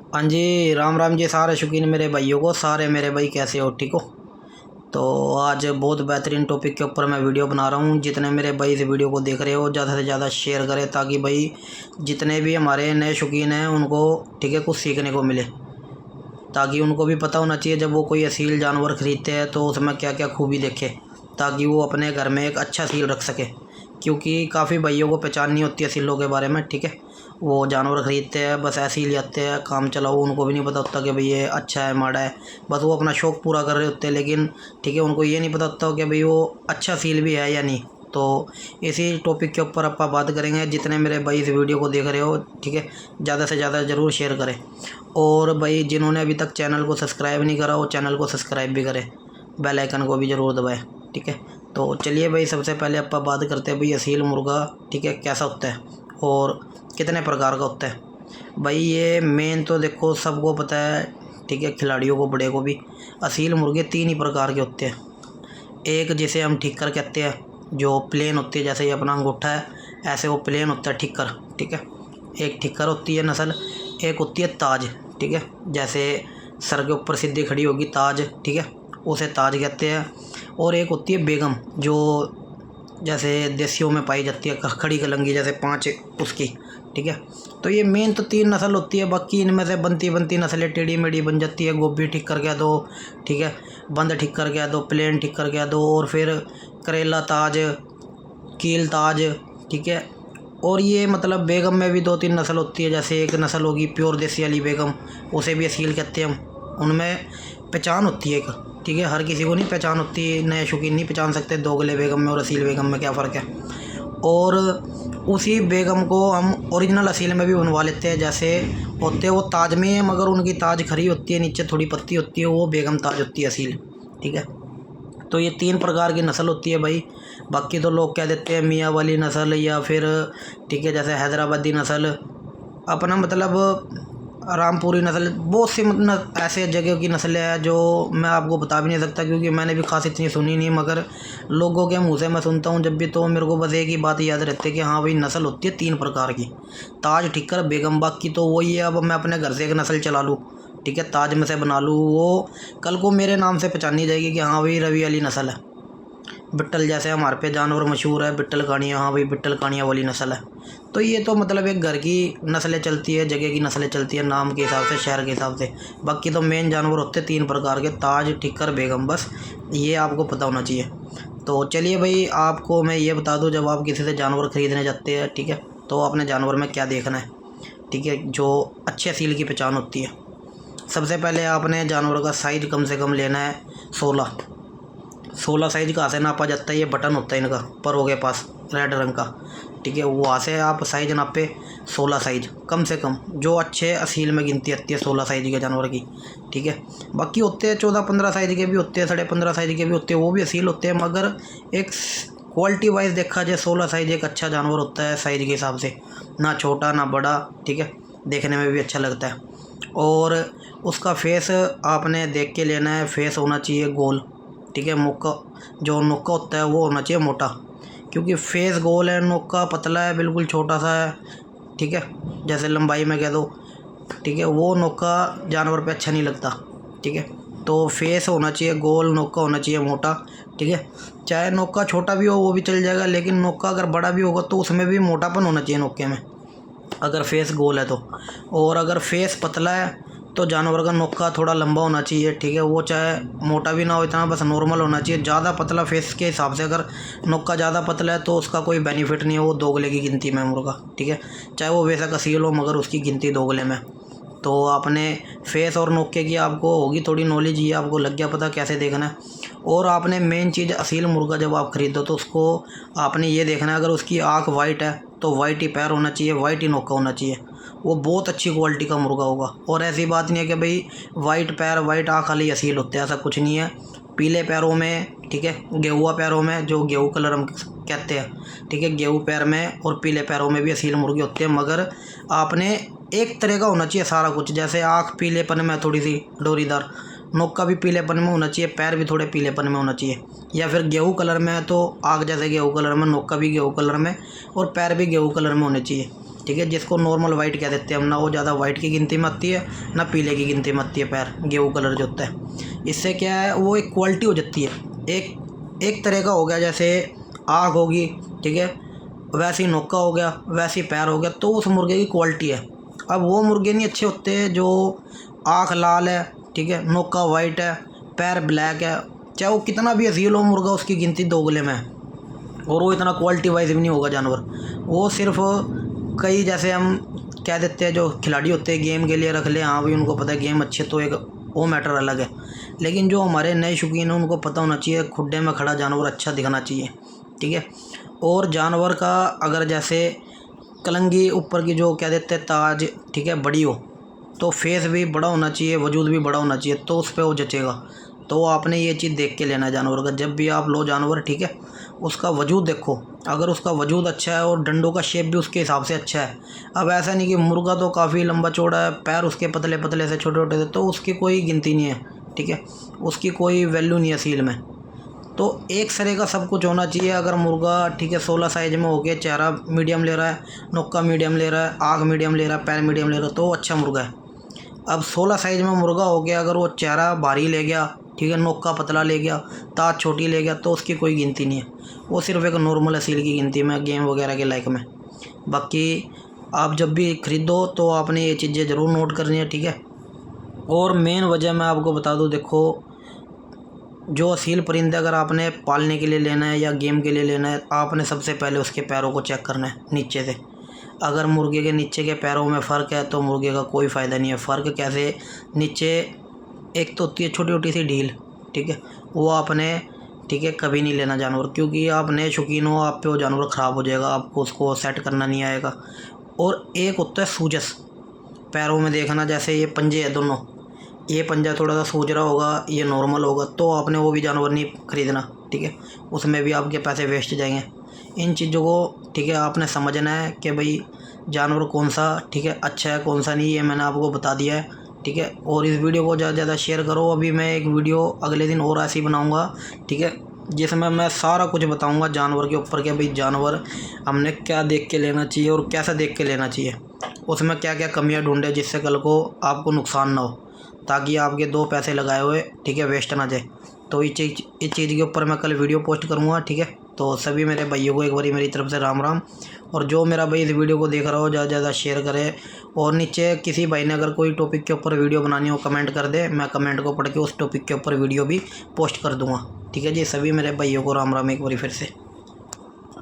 हाँ जी, राम राम जी सारे शौकीन मेरे भाइयों को। सारे मेरे भाई कैसे हो, ठीक हो? तो आज बहुत बेहतरीन टॉपिक के ऊपर मैं वीडियो बना रहा हूँ। जितने मेरे भाई इस वीडियो को देख रहे हो ज़्यादा से ज़्यादा शेयर करें, ताकि भाई जितने भी हमारे नए शौकीन हैं उनको, ठीक है, कुछ सीखने को मिले। ताकि उनको भी पता होना चाहिए जब वो कोई असील जानवर ख़रीदते हैं तो उसमें क्या क्या खूबी देखे, ताकि वो अपने घर में एक अच्छा सील रख सके। क्योंकि काफ़ी भाइयों को पहचान नहीं होती है सीलों के बारे में, ठीक है। वो जानवर ख़रीदते हैं, बस ऐसे ही ले आते हैं काम चलाओ, उनको भी नहीं पता होता कि भाई ये अच्छा है माड़ा है। बस वो अपना शौक़ पूरा कर रहे होते हैं, लेकिन ठीक है, उनको ये नहीं पता होता कि भाई वो अच्छा सील भी है या नहीं। तो इसी टॉपिक के ऊपर आप बात करेंगे। जितने मेरे भाई इस वीडियो को देख रहे हो, ठीक है, ज़्यादा से ज़्यादा ज़रूर शेयर करें। और भाई जिन्होंने अभी तक चैनल को सब्सक्राइब नहीं करा वो चैनल को सब्सक्राइब भी करें, बेल आइकन को भी ज़रूर दबाएं, ठीक है। तो चलिए भाई, सबसे पहले आप बात करते हैं भाई असील मुर्गा, ठीक है, कैसा होता है और कितने प्रकार का होता है। भाई ये मेन तो देखो सबको पता है, ठीक है, खिलाड़ियों को बड़े को भी। असील मुर्गे तीन ही प्रकार के होते हैं। एक जिसे हम ठिक्कर कहते हैं, जो प्लेन होती है, जैसे ये अपना अंगूठा है ऐसे वो प्लेन होता है ठिक्कर, ठीक है। एक ठिक्कर होती है नस्ल। एक होती है ताज, ठीक है, जैसे सर के ऊपर सीधी खड़ी होगी ताज, ठीक है, उसे ताज कहते हैं। और एक होती है बेगम, जो जैसे देसियों में पाई जाती है, खड़ी कलंगी जैसे पांच उसकी, ठीक है। तो ये मेन तो तीन नस्ल होती है। बाकी इनमें से बनती बनती नस्लें टेढ़ी मेढ़ी बन जाती है। गोभी ठिक्कर कह दो, ठीक है, बंद ठिक्कर कह दो, प्लेन ठिक्कर कह दो, और फिर करेला ताज, कील ताज, ठीक है। और ये मतलब बेगम में भी दो तीन नस्ल होती है। जैसे एक नस्ल होगी प्योर देसी वाली बेगम, उसे भी असील कहते हैं हम। उनमें पहचान होती है एक, ठीक है, हर किसी को नहीं पहचान होती, नए शौकीन नहीं पहचान सकते दोगले बेगम में और असील बेगम में क्या फ़र्क है। और उसी बेगम को हम ओरिजिनल असील में भी बनवा लेते हैं। जैसे होते हैं वो ताज में है, मगर उनकी ताज खरी होती है, नीचे थोड़ी पत्ती होती है, वो बेगम ताज होती है असील, ठीक है। तो ये तीन प्रकार की नस्ल होती है भाई। बाकी तो लोग कह देते हैं मियाँ वाली नस्ल या फिर, ठीक है, जैसे हैदराबादी नस्ल, अपना मतलब रामपुरी नस्ल, बहुत सी मतलब ऐसे जगह की नस्लें हैं जो मैं आपको बता भी नहीं सकता, क्योंकि मैंने भी खास इतनी सुनी नहीं। मगर लोगों के मुंह से मैं सुनता हूँ जब भी, तो मेरे को बस एक ही बात याद रहती है कि हाँ भाई नस्ल होती है तीन प्रकार की, ताज ठिक्कर बेगम। बाकी तो वही है, अब मैं अपने घर से एक नस्ल चला लूँ, ठीक है, ताज में से बना लूँ, वो कल को मेरे नाम से पहचानी जाएगी कि हाँ भाई रवि वाली नस्ल है। बिट्टल जैसे हमारे पे जानवर मशहूर है, बिट्टल कानिया, हाँ भाई बिट्टल कानिया वाली नस्ल है। तो ये तो मतलब एक घर की नस्लें चलती है, जगह की नस्लें चलती है, नाम के हिसाब से, शहर के हिसाब से। बाकी तो मेन जानवर होते हैं तीन प्रकार के, ताज ठिक्कर बेगम, बस ये आपको पता होना चाहिए। तो चलिए भाई, आपको मैं ये बता दूँ, जब आप किसी से जानवर ख़रीदने जाते हैं, ठीक है, तो आपने जानवर में क्या देखना है, ठीक है, जो अच्छे असील की पहचान होती है। सबसे पहले आपने जानवर का साइज़ कम से कम लेना है 16 साइज़ कहाँ से नापा जाता है, ये बटन होता है इनका परों के पास रेड रंग का, ठीक है, वहाँ से आप साइज़ नापे 16 साइज़ कम से कम, जो अच्छे असील में गिनती आती है 16 साइज़ के जानवर की, ठीक है। बाकी होते हैं 14-15 साइज़ के भी होते हैं, 15.5 साइज़ के भी होते हैं, वो भी असील होते हैं। मगर एक क्वालिटी वाइज देखा जाए 16 साइज़ एक अच्छा जानवर होता है साइज़ के हिसाब से, ना छोटा ना बड़ा, ठीक है, देखने में भी अच्छा लगता है। और उसका फेस आपने देख के लेना है, फेस होना चाहिए गोल, ठीक है, मुक्का जो नुक्का होता है वो होना चाहिए मोटा, क्योंकि फेस गोल है, नुक्का पतला है, बिल्कुल छोटा सा है, ठीक है, जैसे लंबाई में कह दो, ठीक है, वो नुक्का जानवर पे अच्छा नहीं लगता, ठीक है। तो फेस होना चाहिए गोल, नुक्का होना चाहिए मोटा, ठीक है। चाहे नुक्का छोटा भी हो वो भी चल जाएगा, लेकिन नुक्का अगर बड़ा भी होगा तो उसमें भी मोटापन होना चाहिए नुक्के में, अगर फेस गोल है तो। और अगर फेस पतला है तो जानवर का नोका थोड़ा लंबा होना चाहिए, ठीक है, वो चाहे मोटा भी ना हो इतना, बस नॉर्मल होना चाहिए। ज़्यादा पतला फेस के हिसाब से, अगर नोका ज़्यादा पतला है तो उसका कोई बेनिफिट नहीं है, वो दोगले की गिनती में मुर्गा, ठीक है, चाहे वो वैसा कसील हो मगर उसकी गिनती दोगले में। तो आपने फेस और नोके की आपको होगी थोड़ी नॉलेज, ये आपको लग गया पता कैसे देखना है। और आपने मेन चीज़ असील मुर्गा जब आप ख़रीदो तो उसको आपने ये देखना है, अगर उसकी आँख वाइट है तो वाइट ही पैर होना चाहिए, वाइट ही नोका होना चाहिए, वो बहुत अच्छी क्वालिटी का मुर्गा होगा। और ऐसी बात नहीं है कि भाई वाइट पैर वाइट आँख वाली असील होते हैं, ऐसा कुछ नहीं है। पीले पैरों में, ठीक है, गेहुआ पैरों में, जो गेहूँ कलर हम कहते हैं, ठीक है, गेहूँ पैर में और पीले पैरों में भी असील मुर्गे होते हैं। मगर आपने एक तरह का होना चाहिए सारा कुछ, जैसे आँख पीलेपन में थोड़ी सी डोरीदार, नोक भी पीलेपन में होना चाहिए, पैर भी थोड़े पीलेपन में होना चाहिए। या फिर गेहूँ कलर में है तो आँख जैसे गेहूँ कलर में, नोक भी गेहूँ कलर में और पैर भी गेहूँ कलर में होने चाहिए, ठीक है, जिसको नॉर्मल वाइट कह देते हैं हम, ना वो ज़्यादा वाइट की गिनती में आती है ना पीले की गिनती में आती है पैर, गेहूँ कलर जो होता है। इससे क्या है, वो एक क्वालिटी हो जाती है, एक तरह का हो गया, जैसे आँख होगी, ठीक है, वैसी नोका हो गया, वैसी पैर हो गया, तो उस मुर्गे की क्वालिटी है। अब वो मुर्गे नहीं अच्छे होते जो आँख लाल है, ठीक है, नोका वाइट है, पैर ब्लैक है, चाहे वो कितना भी असील हो मुर्गा, उसकी गिनती दोगले में है और वो इतना क्वालिटी वाइज भी नहीं होगा जानवर। वो सिर्फ कई, जैसे हम कह देते हैं, जो खिलाड़ी होते हैं गेम के लिए रख ले, हाँ भाई उनको पता है गेम अच्छे, तो एक वो मैटर अलग है। लेकिन जो हमारे नए शौकीन हैं उनको पता होना चाहिए खुड्डे में खड़ा जानवर अच्छा दिखना चाहिए, ठीक है। और जानवर का अगर जैसे कलंगी ऊपर की जो कह देते हैं ताज, ठीक है, बड़ी हो, तो फेस भी बड़ा होना चाहिए, वजूद भी बड़ा होना चाहिए, तो उस पर वो जचेगा। तो आपने ये चीज़ देख के लेना है जानवर का, जब भी आप लो जानवर, ठीक है, उसका वजूद देखो। अगर उसका वजूद अच्छा है और डंडों का शेप भी उसके हिसाब से अच्छा है, अब ऐसा नहीं कि मुर्गा तो काफ़ी लंबा चौड़ा है, पैर उसके पतले पतले से छोटे छोटे से, तो उसकी कोई गिनती नहीं है, ठीक है, उसकी कोई वैल्यू नहीं है सील में। तो एक सरे का सब कुछ होना चाहिए। अगर मुर्गा, ठीक है, 16 साइज में हो गया, चेहरा मीडियम ले रहा है, नोका मीडियम ले रहा है, आँख मीडियम ले रहा है, पैर मीडियम ले रहा है, तो वो अच्छा मुर्गा है। अब 16 साइज में मुर्गा हो गया, अगर वो चेहरा भारी ले गया, ठीक है, नोका पतला ले गया, ताज छोटी ले गया, तो उसकी कोई गिनती नहीं है, वो सिर्फ एक नॉर्मल असील की गिनती में, गेम वगैरह के लायक में। बाकी आप जब भी खरीदो तो आपने ये चीज़ें ज़रूर नोट करनी है, ठीक है। और मेन वजह मैं आपको बता दूं, देखो, जो असील परिंदे अगर आपने पालने के लिए लेना है या गेम के लिए लेना है, आपने सबसे पहले उसके पैरों को चेक करना है नीचे से। अगर मुर्गे के नीचे के पैरों में फ़र्क है तो मुर्गे का कोई फ़ायदा नहीं है। फ़र्क कैसे, नीचे एक तो होती है छोटी छोटी सी ढील, ठीक है, वो आपने, ठीक है, कभी नहीं लेना जानवर, क्योंकि आप नए शौकीन हो, आप पे वो जानवर ख़राब हो जाएगा, आपको उसको सेट करना नहीं आएगा। और एक होता है सूजस, पैरों में देखना, जैसे ये पंजे है दोनों, ये पंजा थोड़ा सा सूज रहा होगा, ये नॉर्मल होगा, तो आपने वो भी जानवर नहीं खरीदना, ठीक है, उसमें भी आपके पैसे वेस्ट जाएंगे। इन चीज़ों को, ठीक है, आपने समझना है कि भाई जानवर कौन सा, ठीक है, अच्छा है, कौन सा नहीं, ये मैंने आपको बता दिया है, ठीक है। और इस वीडियो को ज़्यादा से ज़्यादा शेयर करो। अभी मैं एक वीडियो अगले दिन और ऐसी बनाऊँगा, ठीक है, जिसमें मैं सारा कुछ बताऊँगा जानवर के ऊपर कि भाई जानवर हमने क्या देख के लेना चाहिए और कैसा देख के लेना चाहिए, उसमें क्या क्या कमियाँ ढूंढे, जिससे कल को आपको नुकसान ना हो, ताकि आपके 2 पैसे लगाए हुए, ठीक है, वेस्ट ना जाए। तो इस चीज़ के ऊपर मैं कल वीडियो पोस्ट करूँगा, ठीक है। तो सभी मेरे भाइयों को एक बारी मेरी तरफ से राम राम। और जो मेरा भाई इस वीडियो को देख रहा हो, ज़्यादा से ज़्यादा शेयर करे। और नीचे किसी भाई ने अगर कोई टॉपिक के ऊपर वीडियो बनानी हो, कमेंट कर दे, मैं कमेंट को पढ़ के उस टॉपिक के ऊपर वीडियो भी पोस्ट कर दूँगा, ठीक है जी। सभी मेरे भाइयों को राम राम एक बारी फिर से।